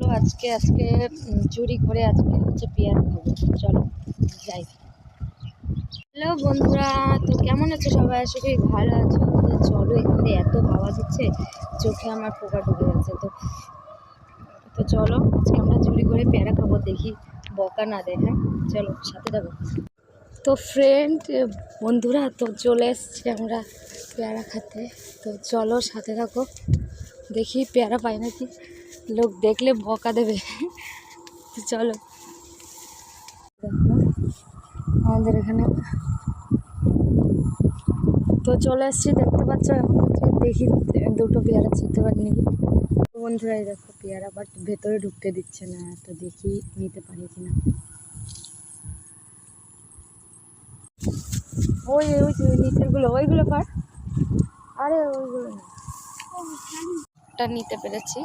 আজকে আজকে চুরি করে আজকে হচ্ছে পেয়ারা খাবো। চলো যাই। হ্যালো বন্ধুরা, তো কেমন আছো সবাই? আশা করি ভালো আছো। তো চলো, এখানে এত হাওয়া দিচ্ছে, চোখে আমার পোকা ঢুকে যাচ্ছে। তো তো চলো আজকে আমরা চুরি করে পেয়ারা খাবো, দেখি বকা না দেয়। হ্যাঁ চলো সাথে যাবো। তো ফ্রেন্ড বন্ধুরা, তো চলে এসছি আমরা পেয়ারা খেতে। তো চলো সাথে থাকো, দেখি পেয়ারা পাই নাকি, লোক দেখলে বকা দেবে। তো চলো, দেখো আমাদের এখানে তো চলে এসছি, দেখতে পাচ্ছ। এখন হচ্ছে দেখি দুটো পেয়ারা ছিঁড়তে পারি নাকি। বন্ধুরাই দেখো পেয়ারা, বাট ভেতরে ঢুকতে দিচ্ছে না। তো দেখি নিতে পারি কিনা। ওই ওই যে নিচেরগুলো, ওইগুলো পার। আরে ওইগুলো না, ওটা নিতে পেরেছি।